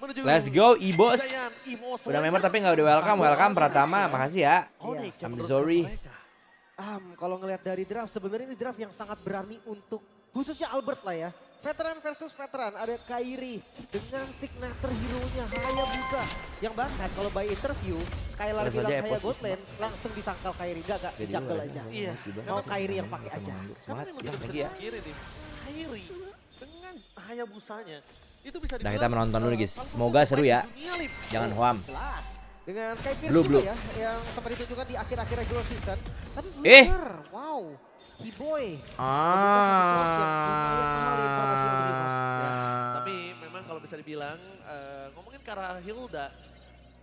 menuju Let's go Ibos. Giant Emos Udah member Lakers. tapi nggak udah welcome Pratama, makasih ya. Onyx yang I'm menurut sorry. mereka. Kalau ngelihat dari draft, sebenarnya ini draft yang sangat berani untuk khususnya Albert lah ya. Veteran versus veteran, ada Kairi dengan signature hero-nya Hayabusa. Yang bahkan kalau by interview, Skylar Terus bilang aja Haya Epos God Lane, langsung disangkal Kairi. Gak, jungle aja. Iya. Mau Kairi yang pakai aja. Karena Semangat memang ya tidak bisa lagi ya. dipungkiri nih, Kairi dengan Hayabusanya itu bisa Nah, kita dibilang, menonton dulu, guys. salah satu Semoga seru ya. pemain dunia, Lim. Jangan hoam. Jelas. Dengan Skyfierce Blue, juga blue. ya, yang sempat ditunjukkan di akhir-akhir regular season. Tapi Eh. Flicker, wow. Keyboy. Tapi memang kalau bisa dibilang, ngomongin ke arah Hilda,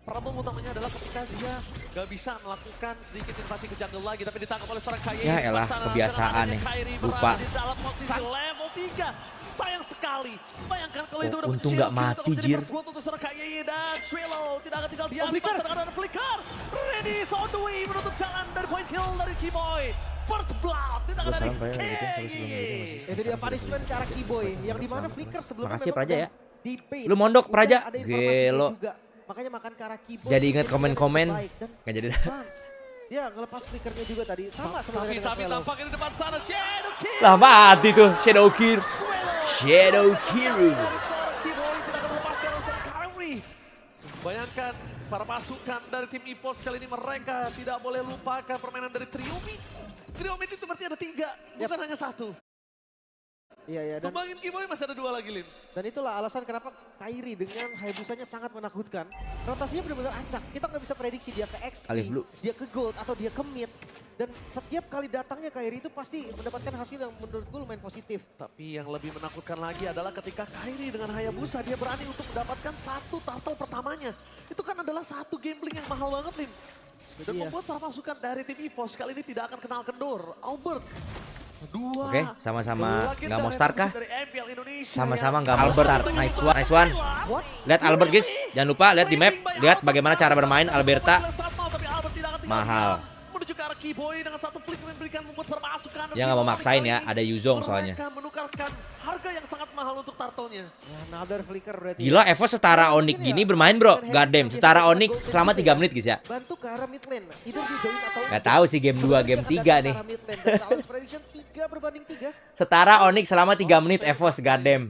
problem utamanya adalah ketika dia gak bisa melakukan sedikit invasi ke jungle lagi, tapi ditangkap oleh seorang Kairi. Ya elah, kebiasaan nih. Lupa. Di dalam posisi level 3. Sayang sekali. Bayangkan kalau itu udah untung menjadi nggak mati, atau menjadi Jir. first blood untuk seorang Kairi dan Swallow tidak akan tinggal diam. Flicker. Ada Flicker. Ready, on the way menutup jalan dari point kill dari Keyboy. First blood di tangan dari KYY. Itu dia punishment ke arah Keyboy. Yang dimana Flicker sebelumnya Makasih, memang Praja udah ya. di-bait. Lu mondok, Udah Praja. ada informasinya Gelo. juga. Makanya makan ke arah Keyboy. Jadi ingat Itu komen-komen. baik. Dan Nggak jadi. Sans. Dia ngelepas flickernya juga tadi. Sama sebenarnya dengan Tapi Swallow. tampaknya di depan sana Shadow Kill. Lah mati tuh Shadow Kill. Swallow. Shadow Kill. Dari seorang Keyboy tidak akan melepaskan seorang Kairi. Bayangkan para pasukan dari tim EVOS kali ini mereka tidak boleh lupakan permainan dari Triumit. Triumit itu berarti ada 3, bukan hanya 1. Iya, dan Kembangin Keyboy masih ada 2 lagi, Lim. Dan itulah alasan kenapa Kairi dengan Hayabusanya sangat menakutkan. Rotasinya benar-benar acak. Kita nggak bisa prediksi dia ke XP, Alif Blue. dia ke Gold, atau dia ke Mid. Dan setiap kali datangnya Kairi itu pasti mendapatkan hasil yang menurut gue lumayan positif. Tapi yang lebih menakutkan lagi adalah ketika Kairi dengan Hayabusa dia berani untuk mendapatkan 1 turtle pertamanya. Itu kan adalah 1 gambling yang mahal banget, Lim. Dan Iya. membuat para pasukan dari tim EVOS kali ini tidak akan kenal kendor. Albert. 2. Oke, sama-sama nggak mau start kah? Dari MPL Indonesia Sama-sama yang nggak mau start. Nice one, nice one. What? Lihat Albert guys, jangan lupa lihat di map, lihat bagaimana cara bermain Alberta. Mahal. Menuju ke arah Keyboy dengan 1 flick memberikan membuat permasukan. Dia nggak mau maksain ya, ada Yuzong soalnya. Mereka menukarkan harga yang sangat mahal untuk turtle-nya. Ya, another flicker berarti. Gila, Evo setara Onyx gini bermain bro. Goddamn, setara Onyx selama 3 menit guys ya. Bantu ke arah mid lane. Either di join atau Gak tahu sih game 2, game 3 nih. Prediction 3 berbanding 3. Setara Onyx selama 3 menit Evos, goddamn.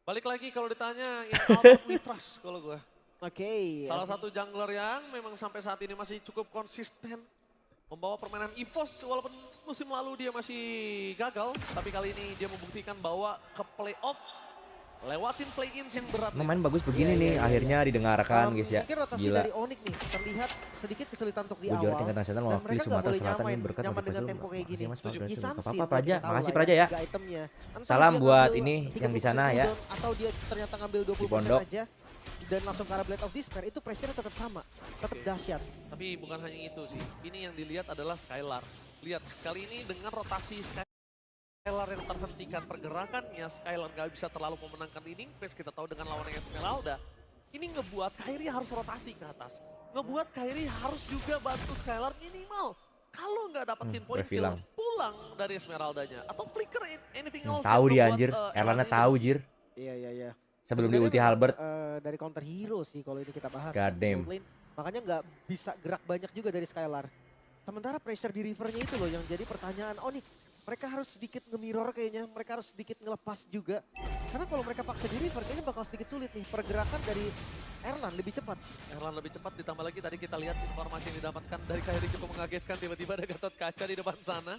Balik lagi kalau ditanya, in Albert we trust kalau gue. Oke. Salah satu jungler yang memang sampai saat ini masih cukup konsisten membawa permainan EVOS walaupun musim lalu dia masih gagal, tapi kali ini dia membuktikan bahwa ke playoff lewatin play-ins yang berat. Main bagus begini nih, akhirnya didengarkan guys ya. Mungkin rotasi Gila. dari Onyx nih terlihat sedikit kesulitan untuk di Gue juara awal. tingkat nasional Dan mewakili mereka nggak Sumatera boleh Selatan nyamain, ini berkat nyaman dengan motivasi tempo kayak gini. Makasih Mas, Setuju. makasih. Kisan Gak sih, apa-apa buat Praja, kita tahu makasih lah Praja ya. tiga itemnya. Entah Salam dia buat ngambil ini 30% yang di sana ya. cooldown, atau dia ternyata ngambil 20% Di pondok. aja dan langsung ke arah Blade of Despair, itu pressure-nya tetap sama, tetap Oke. dahsyat. Tapi bukan hanya itu sih, ini yang dilihat adalah Skylar. Lihat, kali ini dengan rotasi Skylar yang terhentikan pergerakannya, Skylar nggak bisa terlalu memenangkan leading phase. Kita tahu dengan lawan Esmeralda, ini ngebuat Kairi harus rotasi ke atas. Ngebuat Kairi harus juga bantu Skylar minimal. Kalau nggak dapetin point kill, Revilang. pulang dari Esmeraldanya. Atau flicker anything else. Tahu yang dia membuat, anjir, Erlana ini tahu jir. Iya. Sebelum di Sebenarnya ulti memang, Halbert. dari counter hero sih kalau ini kita bahas. God damn. Gold lane. Makanya nggak bisa gerak banyak juga dari Skylar. Sementara pressure di rivernya itu loh yang jadi pertanyaan Onyx. Mereka harus sedikit nge-mirror kayaknya, mereka harus sedikit ngelepas juga. Karena kalau mereka paksa di river kayaknya bakal sedikit sulit nih. Pergerakan dari Erlan lebih cepat. Erlan lebih cepat, ditambah lagi tadi kita lihat informasi yang didapatkan dari Kairi cukup mengagetkan. Tiba-tiba ada Gatot Kaca di depan sana.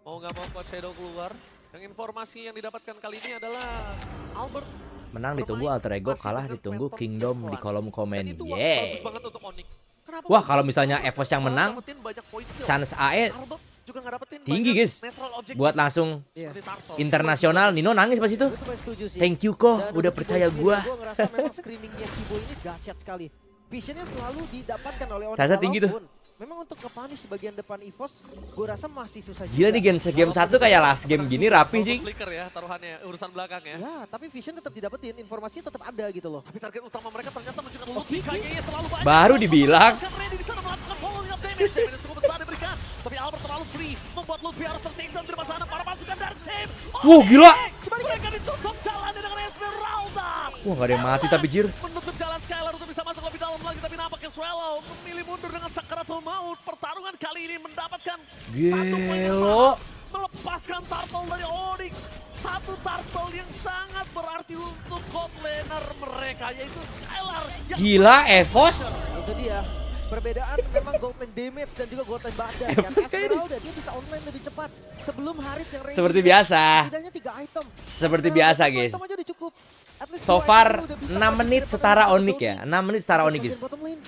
Mau nggak mau Coach Shadow keluar. Yang informasi yang didapatkan kali ini adalah Albert. Menang ditunggu alter ego, Masih kalah dengan ditunggu mentor Kingdom di Kiflan. kolom Dan komen. itu bagus Yeay. banget untuk Onyx. Kenapa? Wah, kalau misalnya Evos yang menang, Dapetin banyak poin kill. chance AE Albert juga nggak dapetin tinggi, banyak guys. natural objective buat langsung Iya. seperti Turtle. internasional. Nino nangis pas itu. Gue tuh paling setuju sih. Thank you kok, Dan udah untuk percaya Keyboy gua. sendiri, Gua ngerasa memang screeningnya Keyboy ini dahsyat sekali. Visionnya selalu didapatkan oleh Onyx. Caca tinggi tuh. Walaupun memang untuk nge-punish bagian depan EVOS, gue rasa masih susah Gila nih game 1 kayak last game gini rapi Untuk jing. flicker ya taruhannya, urusan belakang ya. Ya, tapi vision tetap didapetin, informasinya tetap ada gitu loh. Tapi target utama mereka ternyata menunjukkan Luffy. KG selalu banyak. Baru dibilang. Ready di sana melakukan following up damage. Damage cukup besar diberikan. Tapi Albert terlalu free. Membuat Luffy harus tertinggal di depan sana. Para pasukan dari tim. Wow, gila. Mereka ditutup jalannya dengan Esmeralda. Wah, gak ada yang mati tapi Jir. Menutup jalan Skylar untuk bisa masuk lebih dalam lagi, tapi nampaknya Swallow memilih mundur dengan sakaratul maut. Pertarungan kali ini mendapatkan satu poin yang Gelo. melepaskan turtle dari Onyx. Satu turtle yang sangat berarti untuk god laner mereka, yaitu Skylar. Yang Gila, Evos. Itu dia. Perbedaan memang gold lane damage dan juga gold lane badan. Kan Evos kayak ini. Esmeralda dia bisa online lebih cepat sebelum Harit yang range Seperti dia. biasa. Setidaknya 3 item. Seperti Esmeralda biasa, satu guys. item aja udah cukup. At least So 2 far item udah bisa 6 maju menit daripada setara bisa Onyx ya. 6 menit setara Onyx, guys. bottom lane.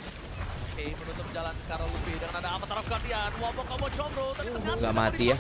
Oke, menutup jalan Karol Luffy dengan ada Avatar of Guardian. Wobok Kobo Combro, tapi ternyata Nggak mati ya.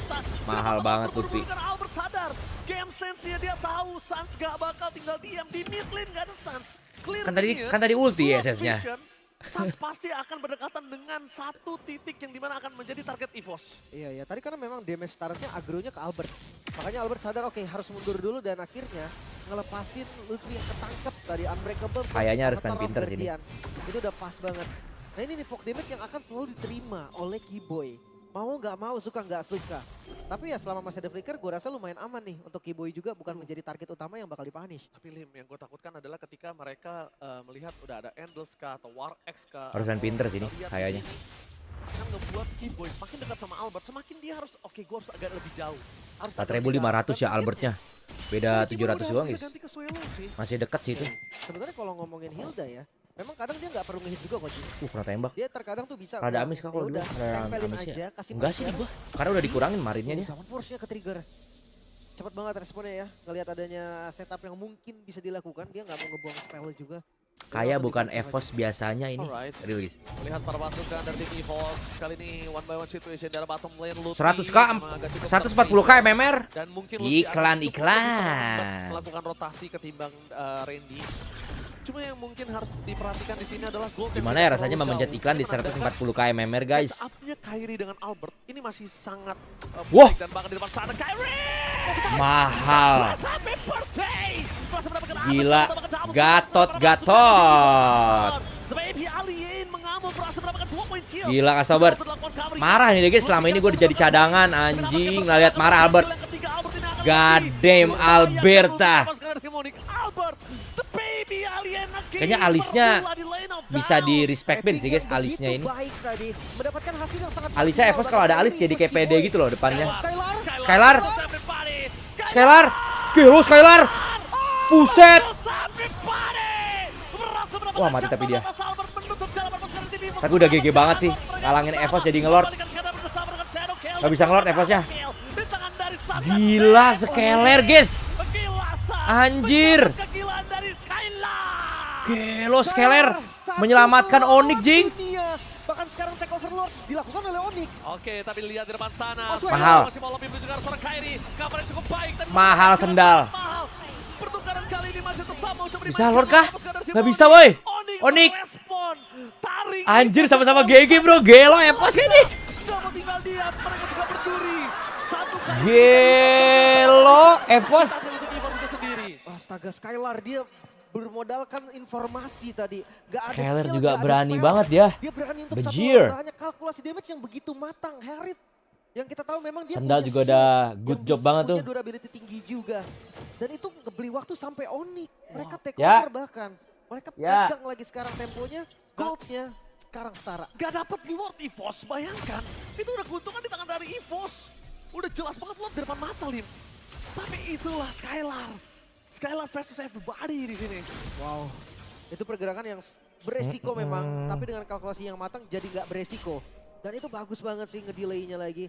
Mahal banget Luffy. Albert sadar, game sense-nya dia tahu Sans gak bakal tinggal diam di mid lane, gak ada Sans. Clear minion, Kan tadi ulti ya close SS-nya. vision, Sans pasti akan berdekatan dengan satu titik yang dimana akan menjadi target EVOS. Iya ya, tadi karena memang damage startnya agronya ke Albert. Makanya Albert sadar oke harus mundur dulu dan akhirnya ngelepasin Luffy yang ketangkep dari Unbreakable. plus Kayaknya harus main Avatar of pinter sini. Guardian. Itu udah pas banget. Nah ini nih poke damage yang akan selalu diterima oleh Keyboy. Mau nggak mau, suka nggak suka. Tapi ya selama masih ada flicker, gue rasa lumayan aman nih untuk Keyboy juga bukan menjadi target utama yang bakal dipunish. Tapi Lim, yang gue takutkan adalah ketika mereka melihat udah ada Endless kah atau War X kah. Harus main atau pinter sini, lihat kayaknya. ini, akan ngebuat Keyboy semakin dekat sama Albert, semakin dia harus, oke gue harus agak lebih jauh. Harus agak lebih jauh. 4.500 ya Albertnya. Beda Keyboy udah 700 harus doang, bisa guys. ganti ke Swallow sih. Masih deket sih itu. Sebenarnya kalau ngomongin Hilda ya, memang kadang dia nggak perlu ngehit juga kok. Ji. Kena tembak. Dia terkadang tuh bisa. Rada amis kah kalau ya dulu? udah, Rada tempelin amis ya? aja, kasih Enggak sih di pressure. gua. Karena udah dikurangin marinnya dia. Zaman force-nya ke trigger. Cepet banget responnya ya. Ngelihat adanya setup yang mungkin bisa dilakukan, dia nggak mau ngebuang spell juga. Dia Kayak langsung bukan di-cancel Evos biasanya ini. Alright. Real, guys. Melihat para pasukan dari tim EVOS, kali ini one by one situation dari bottom lane. Luffy 100k, memang agak cukup 140k tersisa. MMR. Dan mungkin Luffy akan Iklan, cukup iklan. lebih terlambat melakukan rotasi ketimbang Randy. Cuma yang mungkin harus diperhatikan di sini adalah gold. yang Gimana ya tidak rasanya terlalu memanjat jauh. iklan di Ini menandakan 140k MMR, guys. Up-nya Kyrie dengan Albert ini masih sangat Wah. baik dan bahkan di depan sana Kyrie. Mahal. Happy birthday. Berhasil mendapatkan Albert, Gila. mendapatkan Albert, Gatot, mendapatkan gatot. The baby alien mengamuk berhasil mendapatkan 2 point kill. Gila, Kak Sobert. Marah nih guys, selama ini gue jadi cadangan anjing. Nggak lihat marah Albert. God damn Alberta. Kayaknya alisnya bisa di respect band sih guys, alisnya ini. Alisnya Evos kalau ada alis jadi kayak PD gitu loh depannya. Skylar. Skylar. Gila Skylar. Buset. Wah, mati tapi dia. Tapi udah GG banget sih. Ngalangin Evos jadi ngelord. Gak bisa ngelord Evosnya. Gila Skylar guys. Anjir. Gelo Skylar menyelamatkan Onyx jing. Bahkan sekarang take overlord dilakukan oleh Onyx. Oke, tapi lihat di depan sana. Mahal. Masih mau lebih menuju ke arah seorang Kyrie. Kabarnya cukup baik. Dan Mahal sendal. mahal. Pertukaran kali ini masih tetap mau coba Bisa dimainkan. lord kah? Fokus ke arah tim Nggak Onyx. bisa woi. Onyx Onyx. merespon. Tarik. Anjir sama-sama GG bro. Gelo Evos ini. Nggak mau tinggal diam. Mereka juga berduri. Satu kali. Gelo Evos. Hasil untuk EVOS itu sendiri. Astaga, Skylar dia bermodalkan informasi tadi. Gak ada Skylar skill, juga gak ada berani spell. banget ya. Dia berani untuk Bejir. satu hanya kalkulasi damage yang begitu matang. Harit yang kita tahu memang dia Sendal punya juga shield udah yang good job bisa banget punya tuh. durability tinggi juga. Dan itu ngebeli waktu sampai Onyx. Mereka take Ya. over bahkan. Mereka Ya. pegang lagi sekarang temponya. Goldnya sekarang setara. Gak dapat Lord EVOS, bayangkan. Itu udah keuntungan di tangan dari EVOS. Udah jelas banget Lord di depan mata, Lim. Tapi itulah Skylar. Skylar versus everybody di sini. Wow. Itu pergerakan yang beresiko memang. Tapi dengan kalkulasi yang matang jadi nggak beresiko. Dan itu bagus banget sih ngedelaynya lagi.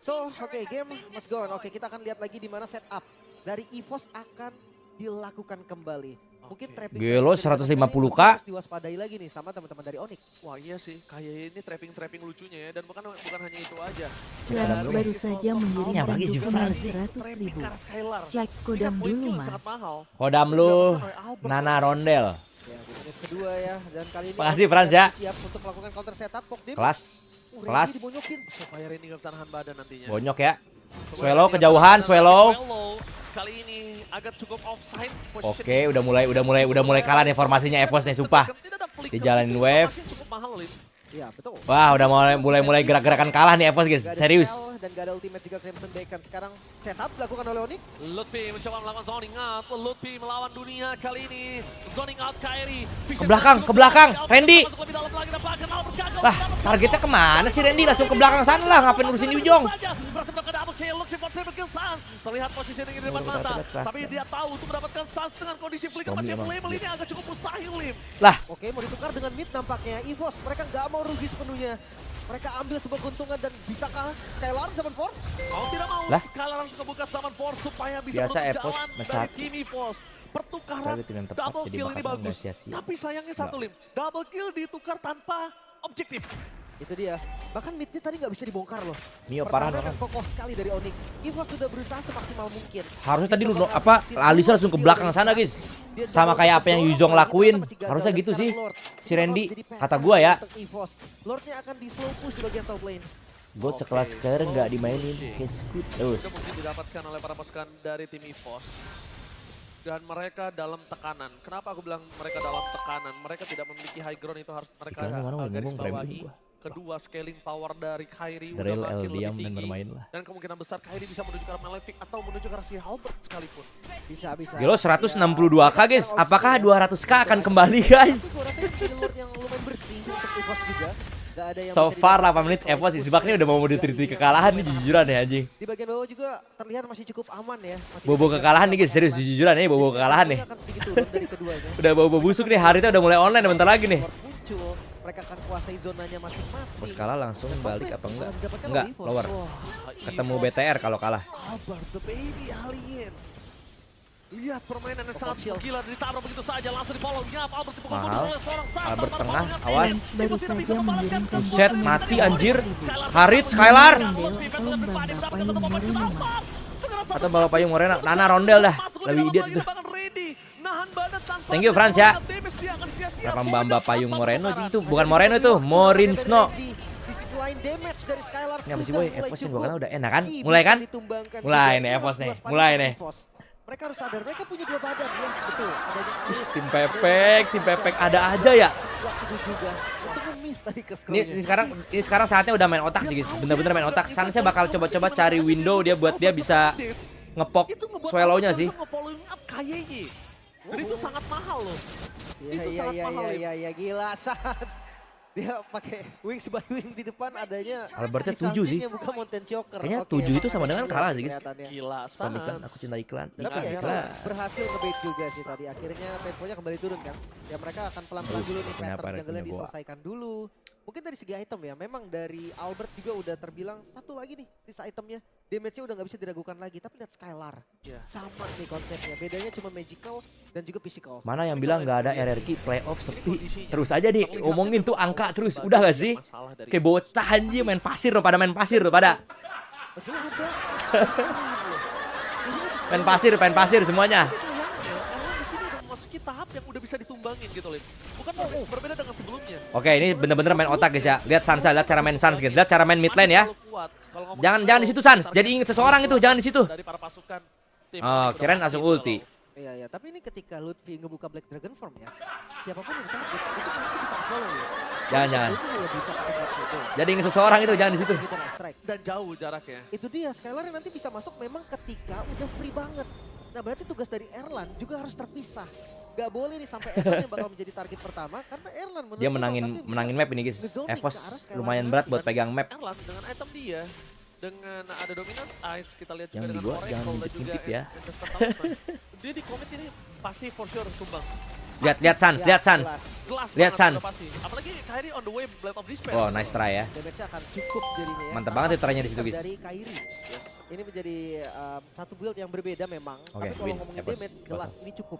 So, oke, game must go on. Oke, kita akan lihat lagi di mana setup dari EVOS akan dilakukan kembali. Mungkin trapping Gelo, dari 150K. harus diwaspadai lagi nih sama teman-teman dari Onyx. Wah iya sih, kayak ini trapping lucunya ya. Dan bukan hanya itu aja. Frans baru saja mengirimkan bagi si dukungan Frans. 100.000. Trapping ke arah Skylar. Cek Ini kodam kan point dulu kill yang mas. sangat mahal. Kodam lu Oleh Albert. Nana Rondel. Ya, di menit kedua ya. Dan kali ini Makasih, Onyx Frans, sudah ya. siap untuk melakukan counter setup. Pok Dim. Kelas. Randy Kelas. dibonyokin. Supaya Randy gak bisa nahan badan nantinya. Bonyok ya. Coba Swallow Randy kejauhan, akan Swallow. Kali ini agak cukup offside. Oke, udah mulai kalah nih formasinya Evos nih, sumpah. Dijalanin wave. Iya, betul. Wah, udah mulai gerak-gerakan kalah nih Evos guys. Gak ada Serius. spell dan gak ada ultimate juga Crimson Bacon. Sekarang setup dilakukan oleh Onyx. Lutfi mencoba melawan zoning out. Lutfi melawan dunia kali ini. Zoning out Kairi. Ke belakang, Randy. Lah, targetnya kemana sih Randy? Langsung ke belakang sana lah, ngapain urusin Yujong? Terlihat positioning di depan mata, tapi dia tahu untuk mendapatkan sans dengan kondisi flicker masih Lim ini agak cukup mustahil Lim. Lah, Oke, mau ditukar dengan mid nampaknya. EVOS, mereka nggak mau rugi sepenuhnya. Mereka ambil sebuah keuntungan dan bisakah Skylar Summon Force? Mau tidak mau, Lah. Skylar langsung kebuka Summon Force supaya bisa Biasa menutup Evos jalan match dari satu. tim EVOS. Pertukaran target yang tepat double jadi kill ini bakal bagus, nggak sia-sia. tapi sayangnya satu Lim, double kill ditukar tanpa objektif. Itu dia. Bahkan midnya tadi nggak bisa dibongkar loh. Mio parah Pertahanan kan. kokoh sekali dari Onyx. EVOS sudah berusaha semaksimal mungkin. Harusnya tadi lu Mencoba apa ngabisin Alisa langsung ke dulu belakang skill sana dari guys. Dia Sama double kayak apa yang kill Yuzong doang, lakuin. masih gagal Harusnya dan gitu sekarang sih. Lord. Si Randy, Jadi PR kata gua ya. untuk EVOS. Lordnya akan di slow push di bagian top lane. Gue sekelas Skylar nggak dimainin. Case good terus. Itu mungkin didapatkan oleh para pasukan dari tim EVOS. Dan mereka dalam tekanan. Kenapa aku bilang mereka dalam tekanan? Mereka tidak memiliki high ground, itu harus mereka Pikirannya mana, garis ngomong bawahi. random gua. Kedua, scaling power dari Kairi udah Drill makin L lebih diam dan tinggi. bermain lah. Dan kemungkinan besar Kairi bisa menuju ke arah Malefic atau menuju ke arah si Halberd sekalipun. Bisa. Gilo 162k guys. Apakah 200k akan kembali guys? Gue rasa ini Lord yang lumayan bersih untuk EVOS juga. Gak ada yang So bisa far dilakukan 8 menit oleh Evos Sonic Isbak ini udah mau diteriti kekalahan nih jujuran ya anjing. Di bagian bawah juga terlihat masih cukup aman ya. Masih Bobo bisa kekalahan nih guys, dilakukan serius aman. jujuran nih bobo kekalahan nih. Akan sedikit turun dari keduanya. Udah bobo busuk nih, Haritnya udah mulai online bentar lagi nih. Lord muncul, mereka akan kuasai zonanya masing-masing. Bos kalah langsung Dan balik Top apa lane enggak? malah didapatkan Enggak, oleh EVOS. lower. Wah, Ketemu EVOS, BTR kalau kalah. Albert the baby alien. Lihat permainan yang sangat Shield. gila, ditabrak begitu saja, langsung di follow. Nyap, Albert dipukul Mahal. mundur oleh seorang Satan. Albert tanpa tengah, mengerti. awas. Lens baru Itu tidak bisa saja membalaskan mengirimkan Buset, dukungan mati dari anjir. Skylar Harit, Skylar. Atau bawa payung Morena, Nana Rondel dah. Lebih idiot tuh. Thank you, Franz, ya. Kenapa Mbak Payung Moreno itu? Bukan Moreno itu, Morinsno. Di sisi lain damage dari Skylar Ini apa sih sudah boy? mulai Evos yang cukup. gua kata udah enak kan? Bisa Mulai kan? ditumbangkan Mulai juga. nih Ini Evos harus nih, waspada mulai dengan nih. EVOS. Mereka harus sadar, mereka punya dua badan. Yes, betul. Adanya Alis. Tim Pepek ada aja ya. Waktu juga. Untuk nge-miss tadi ke Ini sekarang saatnya udah main otak sih guys. Bener-bener main otak. Sansnya bakal coba-coba cari window dia buat dia bisa ngepop swallow-nya sih. Nge-following up KYY. Dan itu sangat mahal loh. Itu Iya, sangat iya, mahal. iya, iya, gila. Sans. Dia pakai wings by wing di depan adanya. Albertnya di 7 sih. sampingnya bukan Mountain Choker. Kayaknya Oke, 7 itu emang sama agak dengan gila kalah sih sih, guys. kelihatannya. Gila, Iklan, iklan, aku cinta iklan. Tapi ya Iklan. berhasil nge-bait juga sih tadi. Akhirnya temponya kembali turun kan. Ya mereka akan pelan-pelan dulu nih Kenapa pattern rekennya jungle-nya gua? diselesaikan dulu. Mungkin dari segi item ya, memang dari Albert juga udah terbilang satu lagi nih sisa itemnya. Damage-nya udah nggak bisa diragukan lagi, tapi lihat Skylar. Iya. Sama nih konsepnya, bedanya cuma magical dan juga physical. Mana yang bilang nggak ada RRQ playoff sepi. Terus aja nih ngomongin tuh angka terus. Udah gak sih? Kayak bocah anjing main pasir loh, pada main pasir loh pada. Betul ada. Main pasir semuanya. Tapi sayangnya, Erlang di sini udah memasuki tahap yang udah bisa ditumbangin gitu, Lin. Bukan berbeda dengan sebelumnya. Oke, ini bener-bener main otak guys ya. Lihat Sansa, lihat cara main Sans guys. Lihat cara main mid lane ya. Jangan di situ Sans. Jadi inget seseorang itu, jangan di situ. Dari para pasukan tim Oh, yang kirain udah langsung pasti ulti. Iya, iya, tapi ini ketika Lutfi ngebuka Black Dragon Form ya, siapapun yang target itu pasti bisa follow ya. Jangan. Itu juga bisa pakai match itu. Jadi inget seseorang itu, jangan di situ. Kita nggak strike. dan jauh jaraknya. Itu dia, Skylar yang nanti bisa masuk memang ketika udah free banget. Nah berarti tugas dari Erlan juga harus terpisah. Gak boleh nih sampai Erlan yang bakal menjadi target pertama karena Erlan menurut Dia gua salah satu yang menangin bisa map ini guys. ngezoning ke arah Evos Skylar. lumayan berat buat pegang map. Erlang dengan item dia, dengan ada dominance ice, kita lihat juga Yang dengan di gua, Oracle jangan dan ngintip-ngintip juga ya. Ancestor Talisman. Dia di komit ini pasti for sure tumbang. Lihat Sans, Ya, lihat Sans. Jelas Lihat banget, Sans. udah pasti. Apalagi Kairi on the way Blade of Despair. Oh, nice try ya. Damage-nya akan cukup jadinya ya. Mantap banget itu try-nya di situ, guys. Dari Kairi. Yes. Ini menjadi satu build yang berbeda memang. Oke, Tapi kalau win. ngomongin Evos. damage, jelas ini cukup.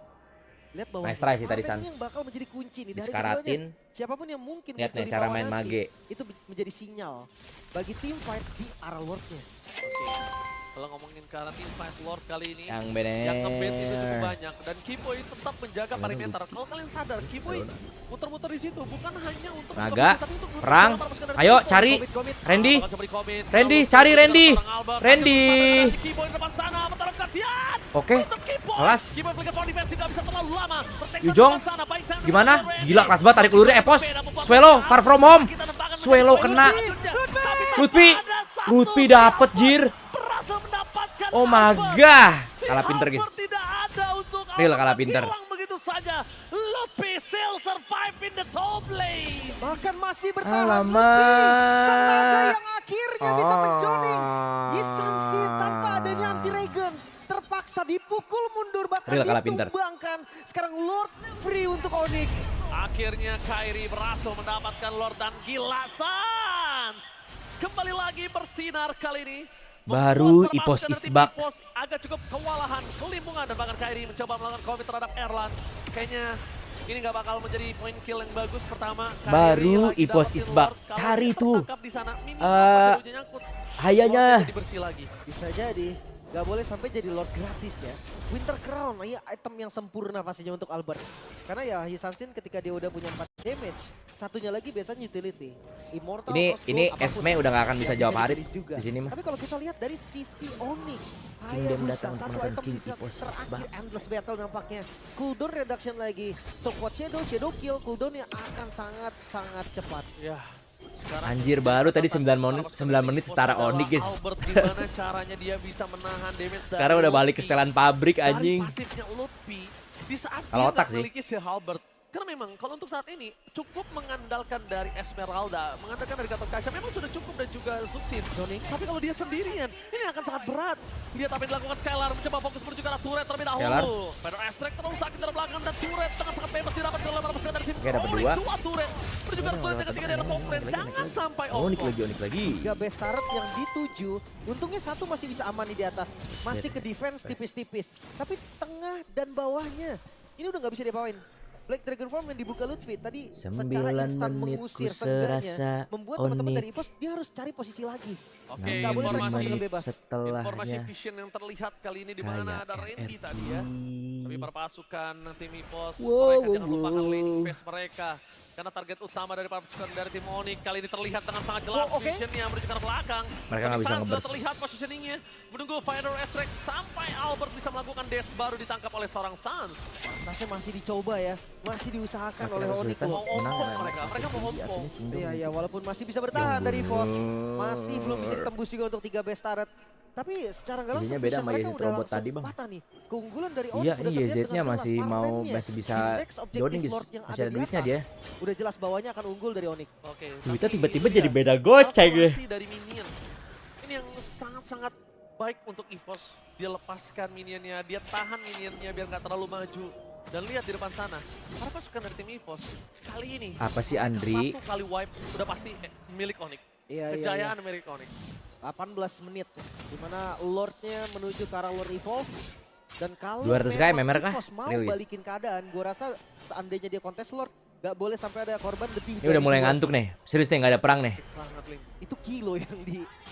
Lihat bahwa Nice try sih tadi, Arden Sans. yang bakal menjadi kunci nih dari Disekaratin. keduanya. Siapapun yang mungkin Lihat muncul nih di cara bawah main nanti, mage. itu menjadi sinyal bagi tim fight di arah Lord-nya. Oke. Kalau ngomongin ke arah team fight Lord kali ini, Yang yang nge-bait itu cukup bener. banyak dan Kiboy tetap menjaga perimeter. Kalau kalian sadar, Kiboy muter-muter di situ bukan hanya untuk Naga, nge-bait, tapi untuk perang. para pasukan dari Ayo Kiboy. cari Komit. Randy. Bakal coba di-commit. Randy, Lalu cari juga Randy. seorang Albert. Randy. Ada Kiboy di depan sana, bentar gantian. Oke. Untuk Kiboy. Kelas. Kiboy flicker power defense tidak bisa terlalu lama. Protect Yujong. di depan sana, baik time Gimana? dari Gila, Randy. kelas banget tarik ulurnya Evos. Beda membuat Swallow, pertahanan. far from home. Kita nembakkan akan Swelo menjadi kena. poin selanjutnya. Tapi tanpa Lutfi. ada satu Lutfi dapet jir. berhasil mendapatkan Oh my Albert. god. Si Kalah pinter Albert guys. tidak ada untuk Real Albert, kalah dan pinter. hilang begitu saja. Lutfi still survive in the top lane. Bahkan masih bertahan Alamak. Lutfi. Sang naga yang akhirnya bisa Oh. menjoning. Yisansi tanpa adanya anti-regen. Terpaksa dipukul mundur bahkan Real kalah pinter. ditumbangkan. Sekarang Lord free untuk Onyx. Akhirnya Kairi berhasil mendapatkan Lord dan gila Sans. Kembali lagi bersinar kali ini. Baru Membuat para Ipos pasukan dari tim Isbak. Ipos agak cukup kewalahan, kelimpungan, dan bahkan Kairi mencoba melakukan commit terhadap Erlan. Kayaknya ini nggak bakal menjadi point kill yang bagus pertama. Kairi Baru lagi Ipos dapetin Isbak. Lord. Kalau Cari dia tuh. tertangkap di sana, minimal Poseidonya nyangkut. Hayanya. Lordnya jadi bersih lagi. Bisa jadi. Gak boleh sampai jadi Lord gratis ya. Winter Crown, ya item yang sempurna pastinya untuk Albert. Karena ya Hisansin ketika dia udah punya 4 damage, satunya lagi biasanya utility. Immortal, Crossbow, Ini apapun. Esme udah gak akan bisa Ya, jawab Harit dipilih juga. di sini mah. Tapi kalau kita lihat dari sisi Onyx, Kingdom Hayabusa, datang satu menggunakan item King sisa Ipos terakhir Isbak. Endless Battle nampaknya. Cooldown reduction lagi. So kuat Shadow kill, cooldownnya akan sangat cepat. Ya. Sekarang Anjir baru tadi 9 menit setara Onyx guys. Albert gimana caranya dia bisa menahan damage dari Sekarang udah balik ke Lutfi. setelan pabrik Dari anjing. pasifnya Lutfi di saat Kalau dia otak nggak sih. memiliki si Halbert. Karena memang kalau untuk saat ini cukup mengandalkan dari Esmeralda, mengandalkan dari Gatot Kaca memang sudah cukup dan juga sukses. Tapi kalau dia sendirian, ini akan sangat berat. Lihat apa yang dilakukan Skylar, mencoba fokus menuju ke arah turret terlebih Skylar. dahulu. Pedro Estrek terlalu sakit dari belakang dan turret tengah sangat bebas didapat oleh para pasukan dari tim. Oke, dapat dua. Dua turret menuju ke arah turret yang ketiga dari top lane. Jangan sampai Onyx off. lagi. 3 best turret yang dituju, untungnya satu masih bisa aman nih di atas. Masih ke defense tipis-tipis. Tapi tengah dan bawahnya, ini udah nggak bisa diapain. Black Dragon Form yang dibuka Lutfi tadi secara 9 instan menit mengusir ku seenggaknya. serasa Membuat teman-teman Onyx. dari Ipos, dia harus cari posisi lagi. Oke, Nggak boleh informasi main bebas. informasi Setelahnya vision yang terlihat kali ini di mana ada Randy tadi ya. Tapi para pasukan tim Ipos, Wow, mereka jangan lupakan wow. laning phase mereka. Karena target utama dari para pasukan dari tim Onyx kali ini terlihat dengan sangat jelas Oh, oke. visionnya menuju ke arah belakang. Mereka nggak bisa Sans sudah ngebers. terlihat positioningnya. Menunggu Finder Estrek sampai Albert bisa melakukan dash baru ditangkap oleh seorang Sans. Pantasnya masih dicoba ya, masih diusahakan oleh Onyx. kesulitan. Mau Menang, ompong menang. mereka mau ompong. Iya, iya, walaupun masih bisa bertahan dari Ipos, masih belum bisa ditembus juga untuk 3 best turret. Tapi secara nggak langsung Jadinya beda vision sama mereka Yezid udah robot langsung tadi, Bang. patah nih. Keunggulan dari Onyx Iya, udah ini terlihat YZ-nya dengan jelas. masih mau Partennya masih bisa di next objective joining guys. Lord yang Masih ada ada di duitnya atas. dia. Udah jelas bawahnya akan unggul dari Onyx. Oke. Duitnya tapi tiba-tiba ini jadi ya, beda goceng deh. kalkulasi dari minion. Ini yang sangat-sangat baik untuk EVOS. Dia lepaskan minionnya, dia tahan minionnya biar nggak terlalu maju. Dan lihat di depan sana, para pasukan dari tim EVOS kali ini Apa sih Andri? satu kali wipe udah pasti milik Onyx. Iya, Kejayaan milik Onyx. 18 menit dimana Lordnya menuju ke arah Lord Evolve. Dan kalau 200 km memang kah? EVOS mau Rilis. balikin keadaan, gue rasa seandainya dia kontes Lord, gak boleh sampai ada korban lebih. Ini udah mulai ngantuk nih. Serius nih nggak ada perang nih. Banget, Lim. Itu kilo yang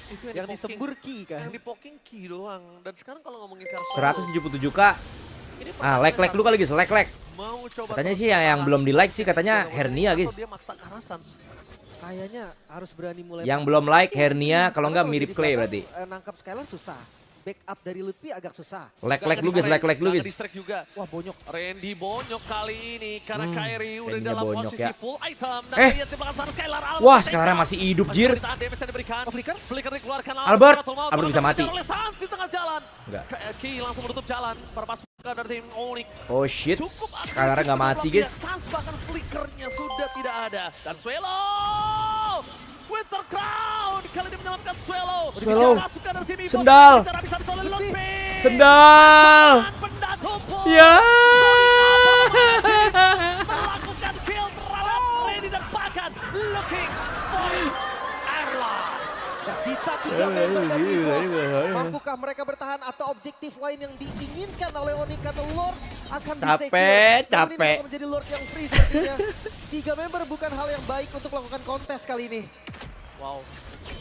Itu yang di disembur ki kan. Yang di poking key doang. Dan sekarang kalau ngomongin Carson, 177k. ini Ah, like dulu kali guys, like. mau coba Katanya terus sih yang bertahan. belum di like sih katanya Atau hernia guys. dia maksa ke arah Sans. Kayaknya harus berani mulai. Yang paksa belum like sedikit. hernia, kalau nggak Karena mirip di Clay belakang, berarti. Nangkap Skylar susah. Backup dari Lutfi agak susah. Like dulu guys, like dulu guys. Distract juga. Wah bonyok. Randy bonyok kali ini karena Kairi udah Randy-nya dalam bonyok posisi ya. full item. Dan lihat di belakang sana Skylar. Albert Wah, take Skylar down. masih hidup, jir. Ditahan, damage yang diberikan. Flicker? Flicker dikeluarkan. Albert. Battle mode, Albert bisa dikejar mati. oleh Sans di tengah jalan. Enggak. Ki langsung menutup jalan. Para pasukan dari tim Onyx. Oh shit, Cukup agresif Skylar nggak kedua mati belah guys. pihak. Sans bahkan flickernya sudah tidak ada. Dan Swelo! Winter Crown kali ini menyelamatkan Swelo. Swelo. Pasukan dari tim Evo Sendal. tidak habis-habis oleh Lutfi. Sendal. Benda tumpul. Ya. Melakukan kill terhadap Randy dan bahkan looking for Erlang. Tersisa 3 member dari EVOS. Mampukah mereka bertahan atau objektif lain yang diinginkan oleh Onyx karena Lord akan Capek, di-secure. Namun ini capek. akan menjadi Lord yang free sepertinya. 3 member bukan hal yang baik untuk melakukan kontes kali ini. Wow.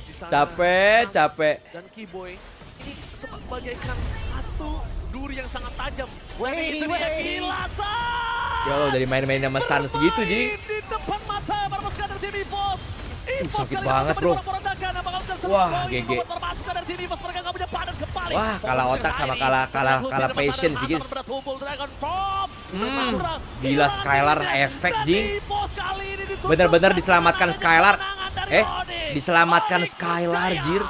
Di sana, Capek, Sans capek. Dan Keyboy ini sempat bagaikan satu duri yang sangat tajam. Dan Wey, itu dia wey. gila Sans. Ya Allah, dari main-main sama Sans segitu Ji. Bermain di depan mata para pasukan dari tim EVOS. EVOS sakit kali ini banget, mencoba bro. diporak-porandakan. Apakah bisa selesai Wah, poin GG. membuat para pasukan dari tim EVOS mereka nggak punya padan kembali. Wah, kalah Poin otak sama Kairi. kalah Berhasil di passion depan sih, sana, guys. Hunter bertumpul, Dragon Pop. Gila, Skylar efek, Dan Jing. EVOS kali ini ditutup Bener-bener diselamatkan dengan Skylar. kemenangan dari Diselamatkan Skylar, jir.